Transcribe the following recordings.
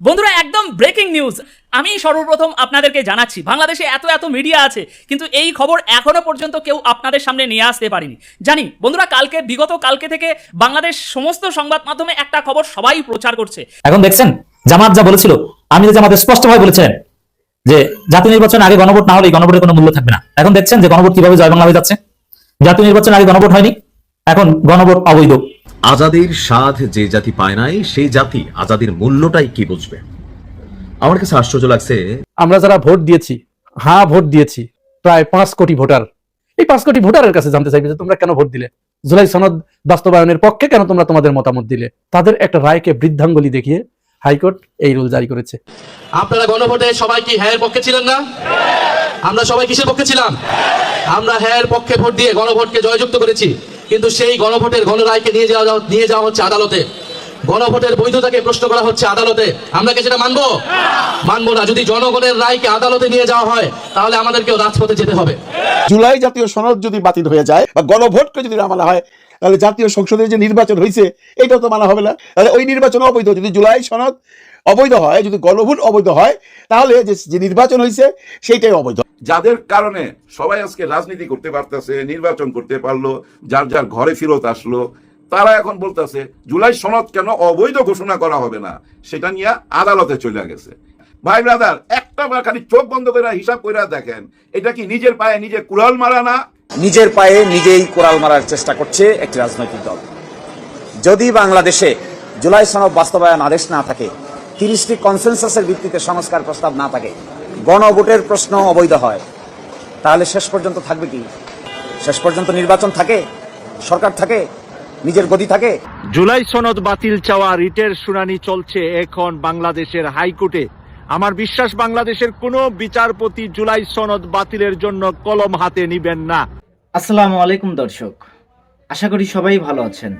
বন্ধুরা একদম breaking news আমি সর্বপ্রথম আপনাদেরকে জানাচ্ছি বাংলাদেশে এত মিডিয়া আছে কিন্তু এই খবর এখনো পর্যন্ত কেউ আপনাদের সামনে নিয়ে আসতে পারেনি। জানি বন্ধুরা বিগত কালকে থেকে বাংলাদেশ সমস্ত সংবাদ মাধ্যমে একটা খবর সবাই প্রচার করছে। এখন দেখছেন জামাত যা বলেছিল, আমি জামাত স্পষ্টভাবে বলেছিলেন যে জাতীয় নির্বাচন আগে গণভোট না হলে গণভোটের কোনো মূল্য থাকবে না। এখন দেখছেন যে গণভোট কিভাবে জয় বাংলা হয়ে যাচ্ছে। জাতীয় নির্বাচন আগে গণভোট হয়নি, এখন গণভোট অবৈধ। আজাদির স্বাদ যে জাতি পায় নাই সেই জাতি আজাদির মূল্যটাই কি বুঝবে। আমার কাছে আশ্চর্য লাগছে, আমরা যারা ভোট দিয়েছি, ভোট দিয়েছি প্রায় 5 কোটি ভোটার, এই 5 কোটি ভোটারের কাছে জানতে চাইবে যে তোমরা কেন ভোট দিলে, জুলাই সনদ বাস্তবায়নের পক্ষে কেন তোমরা তোমাদের মতামত দিলে। তাদের একটা রায়কে বৃদ্ধাঙ্গুলি দেখিয়ে হাইকোর্ট এই রুল জারি করেছে। আপনারা গণভোটে সবাই কি হ্যাঁ পক্ষে ছিলেন না? আমরা সবাই কিসের পক্ষে ছিলাম? আমরা হ্যাঁ পক্ষে ভোট দিয়ে গণভোটকে জয়যুক্ত করেছি, কিন্তু সেই গণভোটের গণরায়কে নিয়ে যাওয়া হচ্ছে আদালতে। গণভোটের বৈধতাকে প্রশ্ন করা হচ্ছে আদালতে। আমরা কি সেটা মানবো? মানবো না। যদি জনগণের রায়কে আদালতে নিয়ে যাওয়া হয় তাহলে আমাদেরকেও রাজপথে যেতে হবে। জুলাই জাতীয় সনদ যদি বাতিল হয়ে যায় বা গণভোটকে যদি না মানা হয়, তাহলে জাতীয় সংসদের যে নির্বাচন হয়েছে এটাও তো মানা হবে না। তাহলে ওই নির্বাচন অবৈধ। যদি জুলাই সনদ অবৈধ হয়, যদি গণভোট অবৈধ হয়, তাহলে যে নির্বাচন হয়েছে সেইটাই অবৈধ। যাদের কারণে সবাই আজকে রাজনীতি করতে পারতেছে, নির্বাচন করতে পারলো, যার যার ঘরে ফেরত আসলো, তারা এখন বলতেছে জুলাই সনদ কেন অবৈধ ঘোষণা করা হবে না, সেটা নিয়ে আদালতে চলে গেছে। ভাই ব্রাদার, একটা বার খালি চোখ বন্ধ করে হিসাব করে দেখেন, এটা কি নিজের পায়ে নিজে কুড়াল মারা না? নিজের পায়ে নিজেই কোরাল মারার চেষ্টা করছে একটি রাজনৈতিক দল। যদি বাংলাদেশে জুলাই সনদ বাস্তবায়ন আদেশ না থাকে, 30টি কনসেনসাসের ভিত্তিতে সংস্কার প্রস্তাব না থাকে, গণভোটের প্রশ্ন অবৈধ হয়, তাহলে শেষ পর্যন্ত থাকবে কি? শেষ পর্যন্ত নির্বাচন থাকে, সরকার থাকে, নিজের গদি থাকে। জুলাই সনদ বাতিল চাওয়া রিটের শুনানি চলছে এখন বাংলাদেশের হাইকোর্টে। আমার বিশ্বাস বাংলাদেশের কোনো বিচারপতি জুলাই সনদ বাতিলের জন্য কলম হাতে নিবেন না। আসসালামু আলাইকুম দর্শক, আশা করি সবাই ভালো আছেন।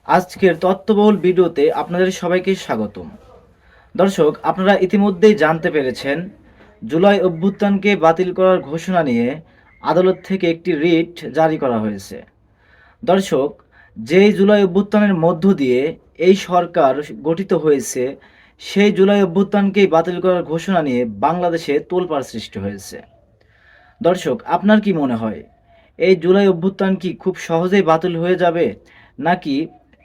আজকের তথ্যবহুল ভিডিওতে আপনাদের সবাইকে স্বাগতম। দর্শক, আপনারা ইতিমধ্যেই জানতে পেরেছেন জুলাই অভ্যুত্থানকে বাতিল করার ঘোষণা নিয়ে আদালত থেকে একটি রিট জারি করা হয়েছে। দর্শক, যেই জুলাই অভ্যুত্থানের মধ্য দিয়ে এই সরকার গঠিত হয়েছে, সেই জুলাই অভ্যুত্থানকেই বাতিল করার ঘোষণা নিয়ে বাংলাদেশে তোলপাড় সৃষ্টি হয়েছে। দর্শক, আপনার কি মনে হয় এই জুলাই অভ্যুত্থান কি খুব সহজেই বাতিল হয়ে যাবে, নাকি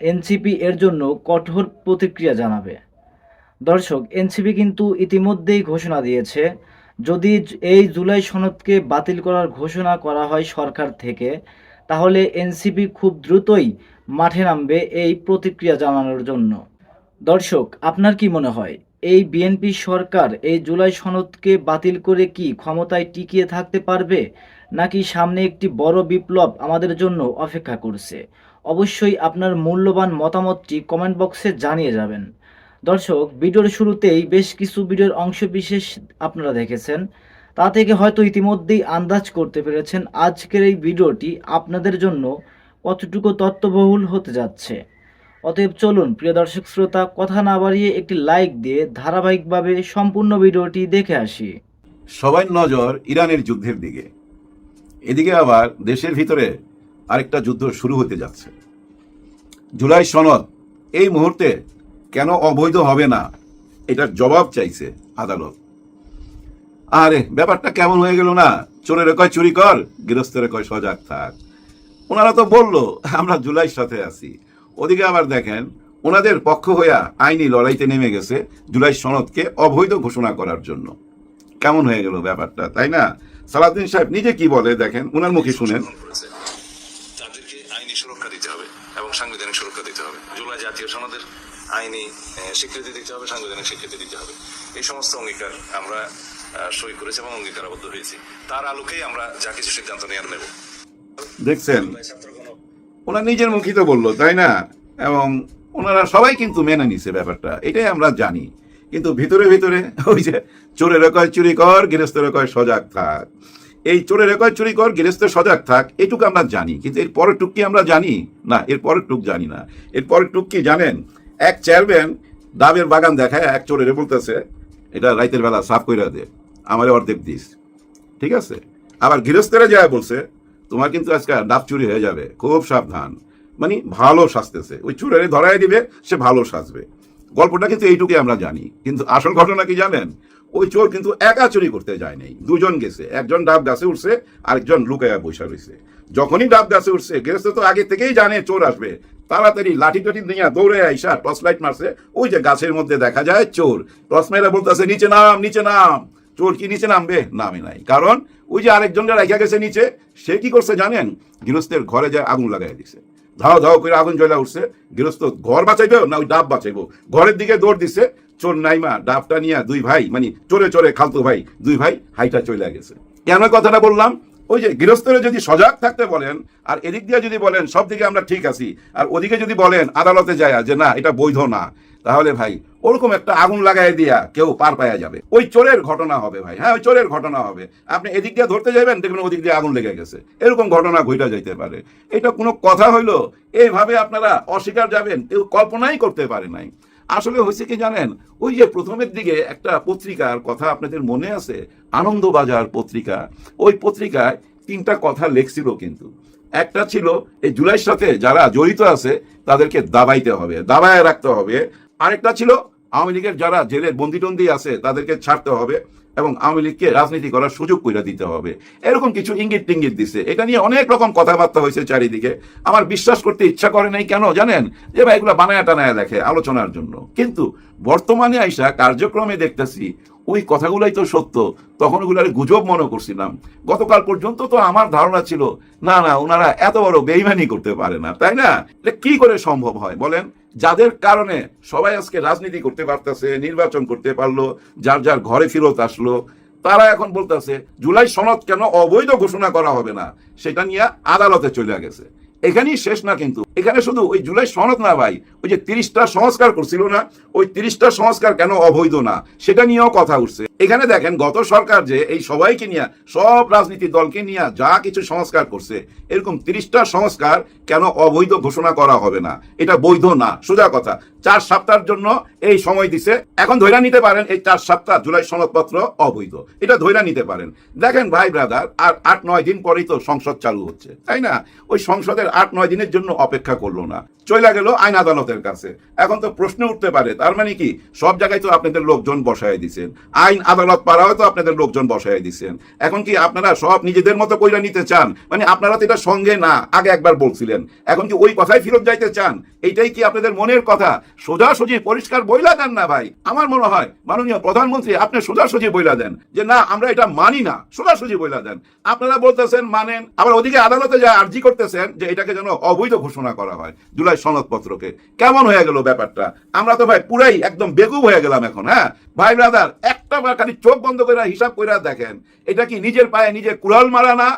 এনসিপি এর জন্য কঠোর প্রতিক্রিয়া জানাবে? দর্শক, এনসিপি কিন্তু ইতিমধ্যেই ঘোষণা দিয়েছে যদি এই জুলাই সনদকে বাতিল করার ঘোষণা করা হয় সরকার থেকে, তাহলে এনসিপি খুব দ্রুতই মাঠে নামবে এই প্রতিক্রিয়া জানানোর জন্য। দর্শক, আপনার কি মনে হয় এই বিএনপি সরকার এই জুলাই সনদকে বাতিল করে কি ক্ষমতায় টিকিয়ে থাকতে পারবে, নাকি সামনে একটি বড় বিপ্লব আমাদের জন্য অপেক্ষা করছে? অবশ্যই আপনার মূল্যবান মতামতটি কমেন্ট বক্সে জানিয়ে যাবেন। দর্শক, ভিডিওর শুরুতেই বেশ কিছু ভিডিওর অংশবিশেষ আপনারা দেখেছেন, তা থেকে হয়তো ইতিমধ্যেই আন্দাজ করতে পেরেছেন আজকের এই ভিডিওটি আপনাদের জন্য কতটুকু তথ্যবহুল হতে যাচ্ছে। অতএব চলুন প্রিয় দর্শক শ্রোতা, কথা না বাড়িয়ে একটি লাইক দিয়ে ধারাবাহিকভাবে সম্পূর্ণ ভিডিওটি দেখে আসি। সবাই নজর ইরানের যুদ্ধের দিকে, এদিকে আবার দেশের ভিতরে আরেকটা যুদ্ধ শুরু হতে যাচ্ছে। জুলাই সনদ এই মুহূর্তে কেন অবৈধ হবে না, এটার জবাব চাইছে আদালত। আরে ব্যাপারটা কেমন হয়ে গেল না? চোরের কয় চুরি কর, গৃহস্থের কয় সজাগ থাক। ওনারা তো বললো আমরা জুলাইয়ের সাথে আছি, ওদিকে আবার দেখেন ওনাদের পক্ষ হইয়া আইনি লড়াইতে নেমে গেছে জুলাই সনদকে অবৈধ ঘোষণা করার জন্য। কেমন হয়ে গেল ব্যাপারটা, তাই না? সালাউদ্দিন সাহেব নিজে কি বলে দেখেন, ওনার মুখে শুনেন। তাদেরকে আইনি সুরক্ষা দিতে হবে এবং সাংবিধানিক সুরক্ষা দিতে হবে। জুলাই জাতীয় সনদের আইনি স্বীকৃতি দিতে হবে, সাংবিধানিক স্বীকৃতি দিতে হবে। এই সমস্ত অঙ্গীকার আমরা সই করেছি এবং অঙ্গীকারাবদ্ধ হয়েছি। তার আলোকেই আমরা যা কিছু সিদ্ধান্ত নেওয়ার নেব। দেখছেন, ওনার নিজের মুখই তো বললো, তাই না? এবং ওনারা সবাই কিন্তু মেনে নিছে ব্যাপারটা, এটাই আমরা জানি। কিন্তু ভিতরে ভিতরে ওই যে চোরের কয় চুরি কর, গৃহস্থের কয় সজাগ থাক, এই চোরের কয় চুরি কর, গৃহস্থের সজাগ থাক, এটুকু আমরা জানি। কিন্তু এর পরের টুক কি আমরা জানি? না, এর পরের টুক জানি না। এর পরের টুক কি জানেন? এক চেয়ারম্যান ডাবের বাগান দেখায় এক চোরের বলতেছে এটা রাইতের বেলা সাফ কইরা দে, আমারে অর্ধেক দিস, ঠিক আছে? আবার গৃহস্থেরা যায় বলছে তোমার কিন্তু আজকে ডাব চুরি হয়ে যাবে, খুব সাবধান। মানে ভালো সাজতেছে, ওই চোরের ধরাই দিবে, সে ভালো সাজবে। গল্পটা কিন্তু এইটুকুই আমরা জানি, কিন্তু আসল ঘটনা কি জানেন? ওই চোর কিন্তু একা চুরি করতে যায় নাই, দুজন গেছে। একজন ডাব গাছে উঠছে, আরেকজন লুকায়া বসে রয়েছে। যখনই ডাব গাছে উঠছে, গেরস্ত তো আগে থেকেই জানে চোর আসবে, তাড়াতাড়ি লাঠি টাঠি নিয়ে দৌড়ে আইসা টর্চ লাইট মারছে। ওই যে গাছের মধ্যে দেখা যায় চোর, টর্চ মাইরা বলতেছে নিচে নাম, নিচে নাম। চোর কি নিচে নামবে? নামে নাই, কারণ ওই যে আরেকজনটা রাখা গেছে নিচে। সে কি করছে জানেন? গৃহস্থের ঘরে যায় আগুন লাগাই দিছে, ধাও ধাও করে আগুন জ্বলা উঠছে। গৃহস্থ ঘর বাঁচাইবে না ওই ডাব বাঁচাইবো, ঘরের দিকে দৌড় দিছে। চোর নাইমা ডাবটা নিয়ে দুই ভাই, মানে চোরে চোরে খালতো ভাই, দুই ভাই হাইটা চলে গেছে। কেন কথাটা বললাম? ওই যে গৃহস্থরা যদি সজাগ থাকতে বলেন, আর এদিক দিয়ে যদি বলেন সব দিকে আমরা ঠিক আছি, আর ওদিকে যদি বলেন আদালতে যায় যে না এটা বৈধ না, তাহলে ভাই ওরকম একটা আগুন লাগাই দিয়া কেউ পার পায়া যাবে। ওই চোরের ঘটনা হবে ভাই, হ্যাঁ ওই চোরের ঘটনা হবে। আপনি এদিক দিয়ে ধরতে যাবেন, দেখবেন ওদিক দিয়ে আগুন লেগে গেছে, এরকম ঘটনা ঘটা যাইতে পারে। এটা কোনো কথা হইলো? এইভাবে আপনারা অস্বীকার যাবেন, কেউ কল্পনাই করতে পারে নাই। আসলে হয়েছে কি জানেন? ওই যে প্রথমের দিকে একটা পত্রিকার কথা আপনাদের মনে আছে, আনন্দবাজার পত্রিকা। ওই পত্রিকায় 3টা কথা লেখছিল, কিন্তু একটা ছিল এই জুলাইয়ের সাথে যারা জড়িত আছে তাদেরকে দাবাইতে হবে, দাবায় রাখতে হবে। আরেকটা ছিল আওয়ামী লীগের যারা জেলের বন্দি টন্দি আছে তাদেরকে ছাড়তে হবে এবং আওয়ামী লীগকে রাজনীতি করার সুযোগ করে দিতে হবে। এরকম কিছু ইঙ্গিত টিঙ্গিত দিচ্ছে। এটা নিয়ে অনেক রকম কথাবার্তা হয়েছে চারিদিকে। আমার বিশ্বাস করতে ইচ্ছা করে নাই, কেন জানেন? যে ভাই এগুলো বানায়া টানায়া লেখে আলোচনার জন্য। কিন্তু বর্তমানে আইসা কার্যক্রমে দেখতেছি ওই কথাগুলাই তো সত্য। তখন ওগুলার গুজব মনে করছিলাম। গতকাল পর্যন্ত তো আমার ধারণা ছিল না না ওনারা এত বড় বেইমানি করতে পারে না, তাই না? এটা কি করে সম্ভব হয় বলেন? যাদের কারণে সবাই আজকে রাজনীতি করতে পারতেছে, নির্বাচন করতে পারলো, যার যার ঘরে ফেরত আসলো, তারা এখন বলতেছে জুলাই সনদ কেন অবৈধ ঘোষণা করা হবে না, সেটা নিয়ে আদালতে চলে গেছে। এখানেই শেষ না, কিন্তু এখানে শুধু ওই জুলাই সনদ না ভাই, ওই যে 30টা সংস্কার করছিল না, ওই 30টা সংস্কার কেন অবৈধ না সেটা নিয়েও কথা উঠছে। এখানে দেখেন গত সরকার যে এই সবাইকে নিয়ে, সব রাজনীতি দলকে নিয়ে যা কিছু সংস্কার করছে, এরকম 30টা সংস্কার কেন অবৈধ ঘোষণা করা হবে না? এটা বৈধ না, সোজা কথা। 4 সপ্তাহের জন্য এই সময় দিছে। এখন ধৈর্য নিতে পারেন এই 4 সপ্তাহ জুলাই সনদপত্র অবৈধ, এটা ধৈর্য নিতে পারেন। দেখেন ভাই ব্রাদার, আর 8-9 দিন পরেই তো সংসদ চালু হচ্ছে, তাই না? ওই সংসদের 8-9 দিনের জন্য অপেক্ষা করলো না, চলে গেল আইন আদালতের কাছে। এখন তো প্রশ্ন উঠতে পারে, তার মানে কি সব জায়গায় তো আপনাদের লোকজন বসায় দিচ্ছেন, আইন আদালত পাড়াও তো আপনাদের লোকজন বসায় দিচ্ছেন। এখন কি আপনারা সব নিজেদের মতো কইরা নিতে চান? মানে আপনারা তো এটা সঙ্গে না, আগে একবার বলছিলেন, এখন কি ওই কথাই ফেরত যাইতে চান? এইটাই কি আপনাদের মনের কথা? সোজাসুজি পরিষ্কার বইলা দেন না ভাই। আমার মনে হয় মাননীয় প্রধানমন্ত্রী আপনি সোজাসুজি বইলা দেন যে না আমরা এটা মানি না, সোজাসুজি বইলা দেন। আপনারা বলতেছেন মানেন, আবার ওদিকে আদালতে যা আর্জি করতেছেন যে এটাকে যেন অবৈধ ঘোষণা করা হয় জুলাই সনদপত্রকে। কেমন হয়ে গেল ব্যাপারটা? আমরা তো ভাই পুরাই একদম বেকুব হয়ে গেলাম এখন। হ্যাঁ ভাই ব্রাদার, একটা বার খালি চোখ বন্ধ করে হিসাব করে দেখেন, এটা কি নিজের পায়ে নিজের কুড়াল মারা না?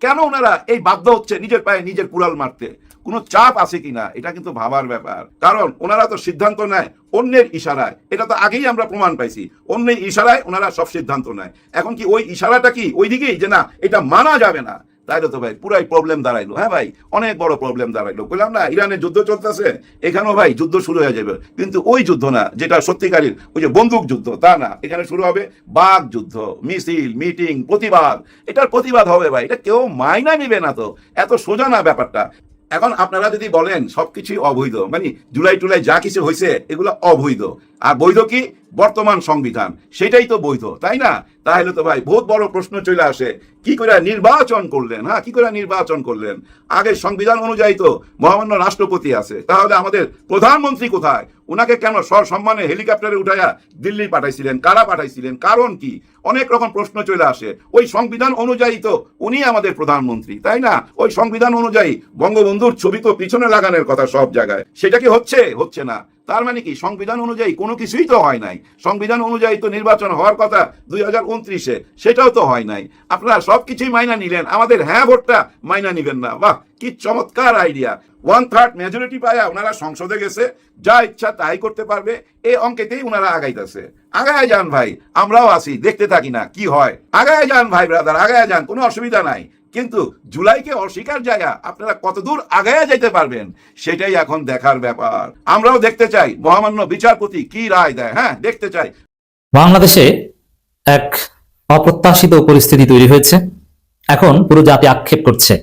কেন ওনারা এই বাধ্য হচ্ছে নিজের পায়ে নিজের কুড়াল মারতে? কোনো চাপ আছে কিনা এটা কিন্তু ভাবার ব্যাপার। কারণ ওনারা তো সিদ্ধান্ত নেয় অন্যের ইশারায়, এটা তো আগেই আমরা প্রমাণ পাইছি। অন্যের ইশারায় ওনারা সব সিদ্ধান্ত নেয়। এখন কি ওই ইশারাটা কি ওই দিকেই যে না এটা মানা যাবে না? তাইলে তো ভাই পুরাই প্রবলেম দাঁড়াইলো। হ্যাঁ ভাই, অনেক বড় প্রবলেম দাঁড়াইলো। বললাম না ইরানের যুদ্ধ চলতেছে, এখানেও ভাই যুদ্ধ শুরু হয়ে যাবে, কিন্তু ওই যুদ্ধ না যেটা সত্যিকারের ওই যে বন্দুক যুদ্ধ, তা না। এখানে শুরু হবে বাক যুদ্ধ, মিছিল, মিটিং, প্রতিবাদ। এটার প্রতিবাদ হবে ভাই, এটা কেউ মাইনা নিবে না, তো এত সোজা না ব্যাপারটা। এখন আপনারা যদি বলেন সবকিছুই অবৈধ, মানে জুলাই টুলাই যা কিছু হয়েছে এগুলো অবৈধ, আর বৈধ কি বর্তমান সংবিধান, সেটাই তো বৈধ, তাই না? তাহলে তো ভাই বহুত বড় প্রশ্ন চলে আসে, কি করে নির্বাচন করলেন? হ্যাঁ, কি করে নির্বাচন করলেন? আগে সংবিধান অনুযায়ী তো মহামান্য রাষ্ট্রপতি আছে, তাহলে আমাদের প্রধানমন্ত্রী কোথায়? উনাকে কেন সসম্মানে হেলিকপ্টারে উঠাইয়া দিল্লি পাঠাইছিলেন? কারা পাঠাইছিলেন? কারণ কি? অনেক রকম প্রশ্ন চলে আসে। ওই সংবিধান অনুযায়ী তো উনি আমাদের প্রধানমন্ত্রী, তাই না? ওই সংবিধান অনুযায়ী বঙ্গবন্ধুর ছবি তো পিছনে লাগানোর কথা সব জায়গায়, সেটা কি হচ্ছে? হচ্ছে না। তার মানে কি সংবিধান অনুযায়ী কোনো কিছুই তো হয় নাই। সংবিধান অনুযায়ী তো নির্বাচন হওয়ার কথা 2029-এ, সেটাও তো হয় নাই। আপনারা সবকিছুই মাইনা নিলেন, আমাদের হ্যাঁ ভোটটা মাইনা নিবেন না। বাহ, কি চমৎকার আইডিয়া! 1/3 মেজরিটি পায়া ওনারা সংসদে গেছে, যা ইচ্ছা তাই করতে পারবে, এই অঙ্কেতেই ওনারা আগাইতেছে। আগায় যান ভাই, আমরাও আছি, দেখতে থাকি না কি হয়। আগায় যান ভাই ব্রাদার, আগায় যান, কোনো অসুবিধা নাই। কিন্তু জুলাইকে অস্বীকার জায়গা আপনারা কতদূর আগায় যাইতে পারবেন সেটাই এখন দেখার ব্যাপার। আমরাও দেখতে চাই মহামান্য বিচারপতি কি রায় দেয়। হ্যাঁ, দেখতে চাই। বাংলাদেশে এক অপ্রত্যাশিত পরিস্থিতি তৈরি হয়েছে। এখন পুরো জাতি আক্ষেপ করছে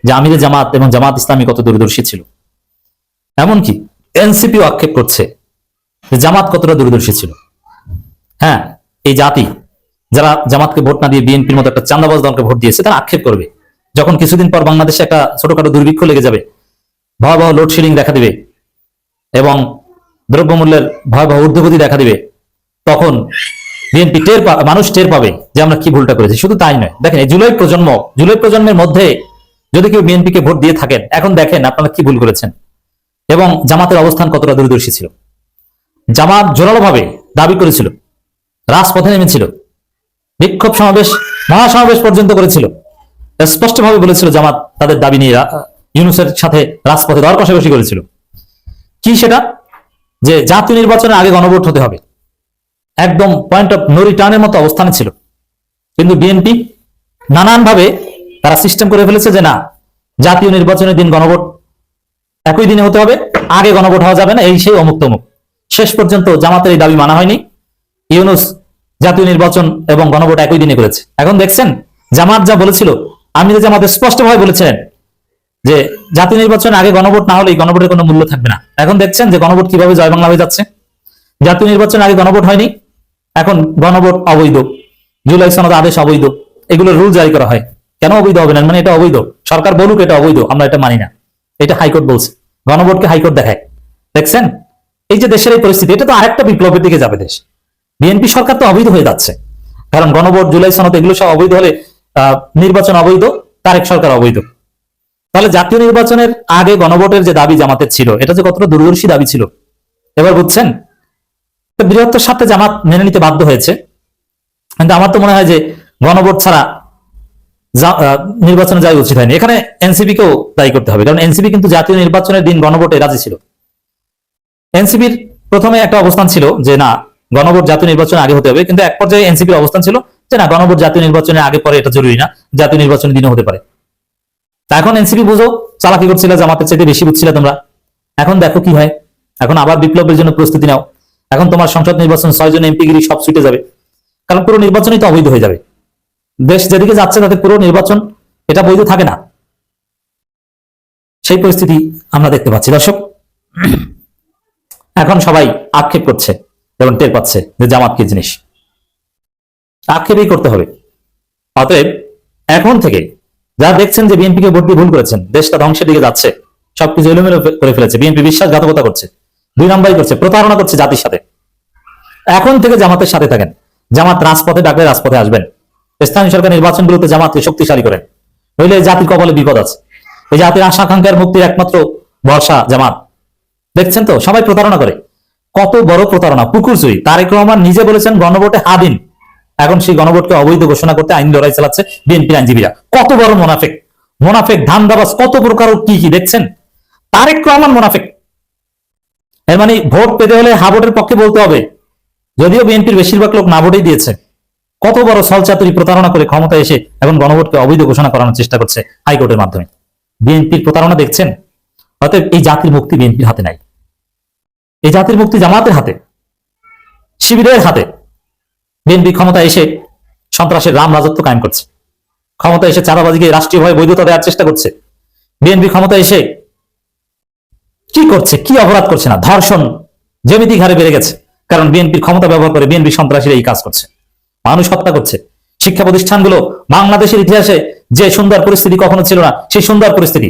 যে আমিরে জামাত এবং জামাত ইসলামী কত দূরদর্শী ছিল। এমনকি এনসিপিও আক্ষেপ করছে যে জামাত কতটা দূরদর্শী ছিল। হ্যাঁ, এই জাতি যারা জামাতকে ভোট না দিয়ে বিএনপির মতো একটা চান্দাবাজ দলকে ভোট দিয়েছে তারা আক্ষেপ করবে যখন কিছুদিন পর বাংলাদেশে একটা ছোটখাটো দুর্ভিক্ষ লেগে যাবে, ভয়াবহ লোডশেডিং দেখা দিবে এবং দ্রব্যমূল্যের ভয়াবহ ঊর্ধ্বগতি দেখা দিবে, তখন বিএনপি মানুষ টের পাবে যে আমরা কি ভুলটা করেছি। শুধু তাই নয়, দেখেন এই জুলাই প্রজন্মের মধ্যে যদি কেউ বিএনপিকে ভোট দিয়ে থাকেন, এখন দেখেন আপনারা কি ভুল করেছেন এবং জামাতের অবস্থান কতটা দূরদর্শী ছিল। জামাত জোরালোভাবে দাবি করেছিল, রাজপথে নেমেছিল, বিক্ষোভ সমাবেশ, মহাসমাবেশ পর্যন্ত করেছিল, স্পষ্টভাবে বলেছিল জামাত তাদের দাবি নিয়ে ইউনূসের সাথে রাজপথে দর কষাকষি করেছিল। কি সেটা? যে জাতীয় নির্বাচনের আগে গণভোট হতে হবে, একদম পয়েন্ট অফ নো রিটার্নের মতো অবস্থানে ছিল। কিন্তু বিএনপি নানানভাবে তারা সিস্টেম করে ফেলেছে যে না, জাতীয় নির্বাচনের দিন গণভোট একই দিনে হতে হবে, আগে গণভোট হওয়া যাবে না, এই সেই অমুক তমুক। শেষ পর্যন্ত জামাতের এই দাবি মানা হয়নি, ইউনূস জাতীয় নির্বাচন এবং গণভোট একই দিনে করেছে। এখন দেখছেন জামাত যা বলেছিল, আমির জামাত স্পষ্টভাবে বলেছিলেন যে জাতীয় নির্বাচন আগে গণভোট না হলে এই গণভোটের কোনো মূল্য থাকবে না। এখন দেখছেন যে গণভোট কিভাবে জয় বাংলা হয়ে যাচ্ছে। জাতীয় নির্বাচন আগে গণভোট হয়নি, এখন গণভোট অবৈধ, জুলাই সনদ আদেশ অবৈধ, এগুলো রুল জারি করা হয়। কেন অবৈধ হবে না? মানে এটা অবৈধ, সরকার বলুক এটা অবৈধ, আমরা এটা মানি না, এটা হাইকোর্ট বলছে, গণভোটকে হাইকোর্ট দেখায়। দেখছেন এই যে দেশের এই পরিস্থিতি, এটা তো আরেকটা বিপ্লবের দিকে যাবে দেশ। বিএনপি সরকার তো অবৈধ হয়ে যাচ্ছে, কারণ গণভোট, জুলাই সনদ এগুলো সব অবৈধ হলে নির্বাচন অবৈধ, তারেক সরকার অবৈধ। তাহলে জাতীয় নির্বাচনের আগে গণভোটের যে দাবি জামাতের ছিল, এটা যে কতটা দূরদর্শী দাবি ছিল এবার বুঝছেন। বৃহত্তর স্বার্থে জামাত মেনে নিতে বাধ্য হয়েছে, কিন্তু আমার তো মনে হয় যে গণভোট ছাড়া নির্বাচনে যাওয়া উচিত হয়নি। এখানে এনসিপি কেও দায়ী করতে হবে, কারণ এনসিপি কিন্তু জাতীয় নির্বাচনের দিন গণভোটে রাজি ছিল। এনসিপির প্রথমে একটা অবস্থান ছিল যে না, গণভোট জাতীয় নির্বাচনের আগে হতে হবে, কিন্তু এক পর্যায়ে এনসিপির অবস্থান ছিল যে না, গণভোট জাতীয় নির্বাচনের আগে পরে এটা জরুরি না, জাতীয় নির্বাচনের দিনও হতে পারে। এখন এনসিপি বুঝো চালাকি করছিল, জামাতের চাইতে বেশি বুঝছিল তোমরা। এখন দেখো কি হয়, এখন আবার বিপ্লবের জন্য প্রস্তুতি নাও। এখন তোমার সংসদ নির্বাচন 6 জন এমপিগিরি সব ছুটে যাবে, কারণ পুরো নির্বাচনই তো অবৈধ হয়ে যাবে। দেশ যেদিকে যাচ্ছে তাতে পুরো নির্বাচন এটা বৈধ থাকে না, সেই পরিস্থিতি আমরা দেখতে পাচ্ছি। দর্শক, এখন সবাই আক্ষেপ করছে এবং টের পাচ্ছে যে জামাত কি জিনিস, আক্ষেপই করতে হবে। অতএব এখন থেকে যারা দেখছেন যে বিএনপিকে ভোট দিয়ে ভুল করেছেন, দেশটা ধ্বংসের দিকে যাচ্ছে, সবকিছু এলোমেলো করে ফেলেছে, বিএনপি বিশ্বাসঘাতকতা করছে, 2 নম্বরই করছে, প্রতারণা করছে জাতির সাথে, এখন থেকে জামাতের সাথে থাকেন। জামাত রাজপথে ডাকলে রাজপথে আসবেন, স্থানীয় সরকার নির্বাচনগুলোতে জামাতকে শক্তিশালী করেন, নইলে জাতির কপালে বিপদ আছে। এই জাতির আশা আকাঙ্ক্ষার মুক্তির একমাত্র ভরসা জামাত। দেখছেন তো সবাই প্রতারণা করে, কত বড় প্রতারণা, পুকুর চুরি। তারেক রহমান নিজে বলেছেন গণভোটে হা দিন, এখন সেই গণভোটকে অবৈধ ঘোষণা করতে আইন লড়াই চালাচ্ছে বিএনপির আইনজীবীরা। কত বড় মোনাফেক ধান্দাবাজ, কত প্রকার কি কি দেখছেন। তারেক রহমান মোনাফেক, এর মানে ভোট পেতে হলে হা ভোটের পক্ষে বলতে হবে, যদিও বিএনপির বেশিরভাগ লোক না ভোটেই দিয়েছে। কত বড় ছলচাতুরি প্রতারণা করে ক্ষমতায় এসে এখন গণভোটকে অবৈধ ঘোষণা করানোর চেষ্টা করছে হাইকোর্টের মাধ্যমে। বিএনপির প্রতারণা দেখছেন। অতএব এই জাতির মুক্তি বিএনপির হাতে নাই, এই জাতির মুক্তি জামাতের হাতে, শিবিরের হাতে। বিএনপি ক্ষমতা এসে সন্ত্রাসের রাম রাজত্ব কায়েম করছে, ক্ষমতা এসে চাঁদাবাজিকে রাষ্ট্রীয়ভাবে বৈধতা দেওয়ার চেষ্টা করছে। বিএনপি ক্ষমতা এসে কি করছে, কি অপরাধ করছে না? ধর্ষণ জ্যামিতিক হারে বেড়ে গেছে, কারণ বিএনপির ক্ষমতা ব্যবহার করে বিএনপি সন্ত্রাসীরা এই কাজ করছে, মানুষ হত্যা করছে। শিক্ষা প্রতিষ্ঠানগুলো, বাংলাদেশের ইতিহাসে যে সুন্দর পরিস্থিতি কখনো ছিল না, সেই সুন্দর পরিস্থিতি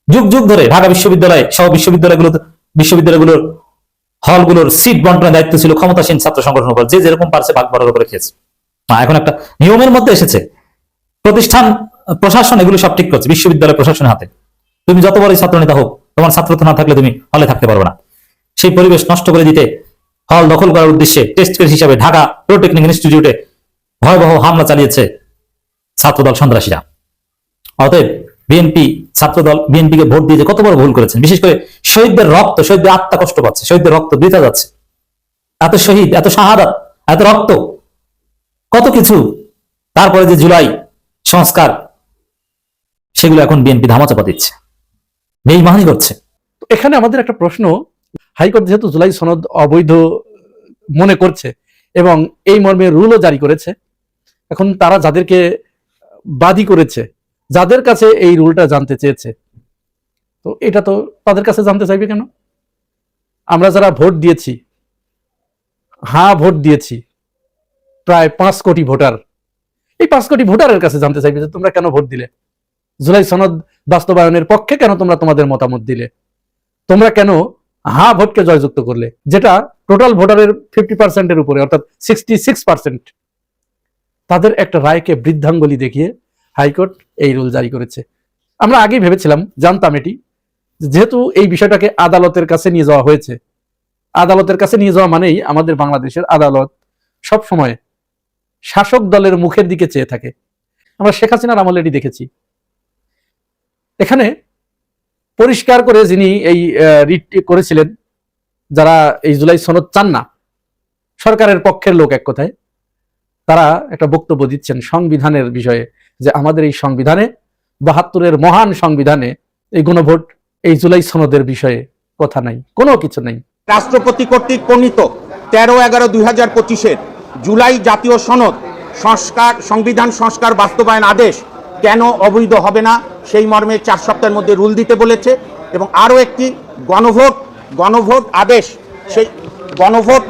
যুগ যুগ ধরে ঢাকা বিশ্ববিদ্যালয় সহ বিশ্ববিদ্যালয়গুলোর হলগুলোর সিট বন্টনের দায়িত্ব ছিল ক্ষমতাসীন ছাত্র সংগঠনের উপর, যে যেরকম পারছে ভাগ বরাবর করে খেয়েছে। এখন একটা নিয়মের মধ্যে এসেছে, প্রতিষ্ঠান প্রশাসন এগুলো সব ঠিক করছে বিশ্ববিদ্যালয় প্রশাসনের হাতে। তুমি যত বড়ই ছাত্র নেতা হোক, তোমার ছাত্রত্ব না থাকলে তুমি হলে থাকতে পারবে না। সেই পরিবেশ নষ্ট করে দিতে হল দখল করার উদ্দেশ্যে টেস্ট কেস হিসাবে ঢাকা পলিটেকনিক ইনস্টিটিউটে ভয়াবহ হামলা চালিয়েছে ছাত্রদল সন্ত্রাসীরা। অতএব বিএনপি ছাত্রদল বিএনপিকে ভোট দিয়ে কত বড় ভুল করেছেন। বিশেষ করে শহীদদের রক্ত, শহীদদের আত্মা কষ্ট পাচ্ছে, শহীদদের রক্ত বৃথা যাচ্ছে। এত শহীদ, এত শাহাদাত, এত রক্ত, কত কিছু। তারপরে যে জুলাই সংস্কার, সেগুলো এখন বিএনপি ধামাচাপা দিচ্ছে, বেইমানি করছে। এখানে আমাদের একটা প্রশ্ন, হাইকোর্ট যেহেতু জুলাই সনদ অবৈধ মনে করছে এবং এই মর্মে রুলও জারি করেছে, এখন তারা যাদেরকে বাদী করেছে, যাদের কাছে এই রুলটা জানতে চেয়েছে, তো এটা তো তাদের কাছে জানতে চাইবে কেন? আমরা যারা ভোট দিয়েছি, হ্যাঁ ভোট দিয়েছি প্রায় 5 কোটি ভোটার। এই 5 কোটি ভোটারের কাছে জানতে চাইবে যে তোমরা কেন ভোট দিলে, জুলাই সনদ বাস্তবায়নের পক্ষে কেন তোমরা তোমাদের মতামত দিলে, তোমরা কেন হ্যাঁ ভোটকে জয়যুক্ত করলে, যেটা টোটাল ভোটারের 50% উপরে, অর্থাৎ 66%। তাদের একটা রায়কে বৃদ্ধাঙ্গুলি দেখিয়ে হাইকোর্ট এই রুল জারি করেছে। আমরা আগেই ভেবেছিলাম, জানতাম এটি, যেহেতু এই বিষয়টাকে আদালতের কাছে নিয়ে যাওয়া হয়েছে, আদালতের কাছে নিয়ে যাওয়া মানেই আমাদের বাংলাদেশের আদালত সব সময় শাসক দলের মুখের দিকে চেয়ে থাকে। আমরা শেখ হাসিনার আমলে এটি দেখেছি। এখানে পরিষ্কার করে যিনি এই রিটটি করেছিলেন, যারা এই জুলাই সনদ চান না, সরকারের পক্ষের লোক এক কথায়, তারা একটা বক্তব্য দিচ্ছেন সংবিধানের বিষয়ে, যে আমাদের এই সংবিধানে 72-এর মহান সংবিধানে এই গণভোট, এই জুলাই সনদের বিষয়ে কথা নাই, কোনো কিছু নাই। রাষ্ট্রপতি কর্তৃক প্রণীত 13/11/2025 জুলাই জাতীয় সনদ সংবিধান সংস্কার বাস্তবায়ন আদেশ কেন অবৈধ হবে না সেই মর্মে 4 সপ্তাহের মধ্যে রুল দিতে বলেছে। এবং আরও একটি গণভোট আদেশ, সেই গণভোট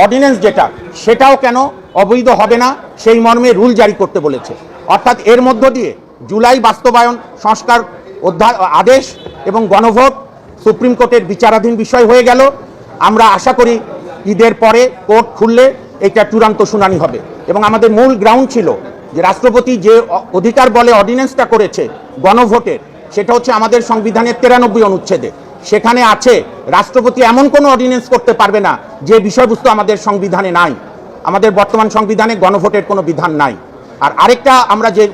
অর্ডিন্যান্স যেটা, সেটাও কেন অবৈধ হবে না সেই মর্মে রুল জারি করতে বলেছে। অর্থাৎ এর মধ্য দিয়ে জুলাই বাস্তবায়ন সংস্কার আদেশ এবং গণভোট সুপ্রিম কোর্টের বিচারাধীন বিষয় হয়ে গেল। আমরা আশা করি ঈদের পরে কোর্ট খুললে এটা চূড়ান্ত শুনানি হবে। এবং আমাদের মূল গ্রাউন্ড ছিল যে রাষ্ট্রপতি যে অধিকার বলে অর্ডিন্যান্সটা করেছে গণভোটের, সেটা হচ্ছে আমাদের সংবিধানের 93 অনুচ্ছেদে। সেখানে আছে রাষ্ট্রপতি এমন কোনো অর্ডিন্যান্স করতে পারবে না যে বিষয়বস্তু আমাদের সংবিধানে নাই। আমাদের বর্তমান সংবিধানে গণভোটের কোনো বিধান নাই। আর আরেকটা আমরা যে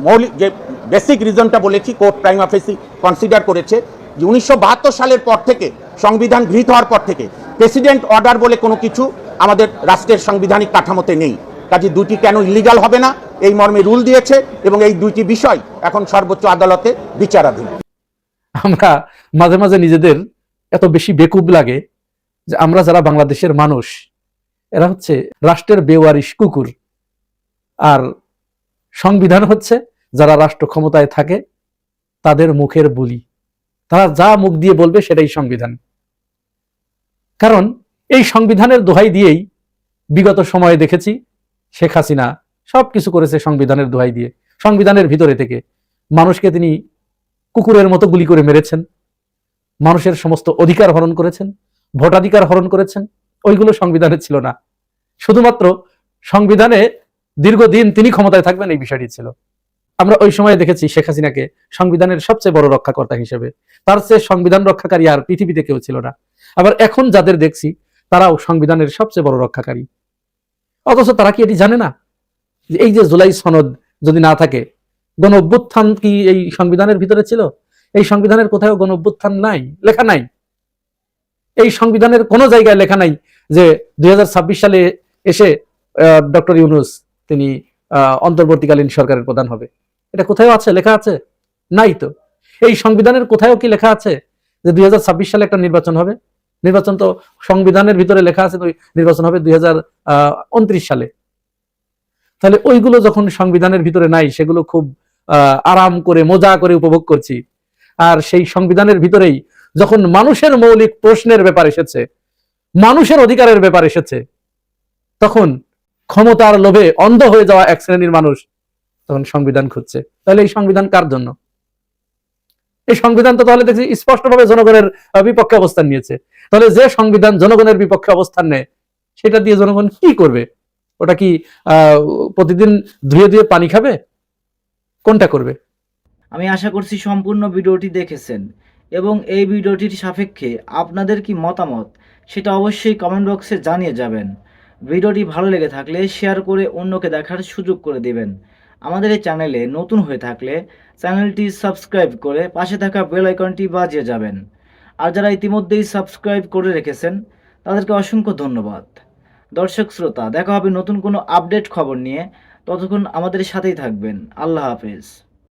মৌলিক যে বেসিক রিজনটা বলেছি, কোর্ট প্রাইমা ফেসি কনসিডার করেছে যে 1972 সালের পর থেকে, সংবিধান গৃহীত হওয়ার পর থেকে প্রেসিডেন্ট অর্ডার বলে কোনো কিছু আমাদের রাষ্ট্রের সাংবিধানিক কাঠামোতে নেই। কাজে দুটি কেন ইলিগাল হবে না এই মর্মে রুল দিয়েছে এবং এই দুইটি বিষয় এখন সর্বোচ্চ আদালতে বিচারাধীন। আমরা মাঝে মাঝে নিজেদের এত বেশি বেকুব লাগে যে আমরা যারা বাংলাদেশের মানুষ, এরা হচ্ছে রাষ্ট্রের বেওয়ারিশ কুকুর, আর সংবিধান হচ্ছে যারা রাষ্ট্র ক্ষমতায় থাকে তাদের মুখের বুলি। তারা যা মুখ দিয়ে বলবে সেটাই সংবিধান। কারণ এই সংবিধানের দোহাই দিয়েই বিগত সময়ে দেখেছি শেখ হাসিনা সবকিছু করেছে সংবিধানের দোহাই দিয়ে। সংবিধানের ভিতরে থেকে মানুষকে তিনি কুকুরের মতো গুলি করে মেরেছেন, মানুষের সমস্ত অধিকার হরণ করেছেন, ভোটাধিকার হরণ করেছেন। ওইগুলো সংবিধানে ছিল না। শুধুমাত্র সংবিধানে দীর্ঘদিন তিনি ক্ষমতায় থাকবেন এই বিষয়টি ছিল। আমরা ওই সময় দেখেছি শেখ হাসিনাকে সংবিধানের সবচেয়ে বড় রক্ষাকর্তা হিসেবে। তার চেয়ে সংবিধান রক্ষাকারী আর পৃথিবীতে কেউ ছিল না। আবার এখন যাদের দেখছি তারাও সংবিধানের সবচেয়ে বড় রক্ষাকারী। অথচ তারা কি এটি জানে না যে এই যে জুলাই সনদ যদি না থাকে, গণ অভ্যুত্থান কি এই সংবিধানের ভিতরে ছিল? এই সংবিধানের কোথাও গণ অভ্যুত্থান নাই, লেখা নাই। এই সংবিধানের কোনো জায়গায় লেখা নাই যে 2026 সালে এসে ডক্টর ইউনূস তিনি অন্তর্বর্তীকালীন সরকারের প্রধান হবে। এটা কোথাও আছে? লেখা আছে? নাই তো। এই সংবিধানের কোথাও কি লেখা আছে যে 2026 সালে একটা নির্বাচন হবে? নির্বাচন তো সংবিধানের ভিতরে লেখা আছে, নির্বাচন হবে 2029 সালে। তাহলে ওইগুলো যখন সংবিধানের ভিতরে নাই, সেগুলো খুব আরাম করে মজা করে উপভোগ করছি। আর সেই সংবিধানের ভিতরেই যখন মানুষের মৌলিক প্রশ্নের ব্যাপার এসেছে, মানুষের অধিকারের ব্যাপার এসেছে, তখন ক্ষমতার লোভে অন্ধ হয়ে যাওয়া এক শ্রেণীর মানুষ তখন সংবিধান খুঁজছে। তাহলে এই সংবিধান কার জন্য? এই সংবিধান তো তাহলে দেখছি স্পষ্টভাবে জনগণের বিপক্ষে অবস্থান নিয়েছে। তাহলে যে সংবিধান জনগণের বিপক্ষে অবস্থান নেয়, সেটা দিয়ে জনগণ কি করবে? ওটা কি প্রতিদিন ধুয়ে ধুয়ে পানি খাবে? কোনটা করবে? আমি আশা করছি সম্পূর্ণ ভিডিওটি দেখেছেন এবং এই ভিডিওটির সাপেক্ষে আপনাদের কি মতামত সেটা অবশ্যই কমেন্ট বক্সে জানিয়ে যাবেন। ভিডিওটি ভালো লেগে থাকলে শেয়ার করে অন্যকে দেখার সুযোগ করে দিবেন। আমাদের এই চ্যানেলে নতুন হয়ে থাকলে চ্যানেলটি সাবস্ক্রাইব করে পাশে থাকা বেল আইকনটি বাজিয়ে যাবেন। আর যারা ইতিমধ্যেই সাবস্ক্রাইব করে রেখেছেন তাদেরকে অসংখ্য ধন্যবাদ। দর্শক শ্রোতা, দেখা হবে নতুন কোনো আপডেট খবর নিয়ে। ততক্ষণ আমাদের সাথেই থাকবেন। আল্লাহ হাফেজ।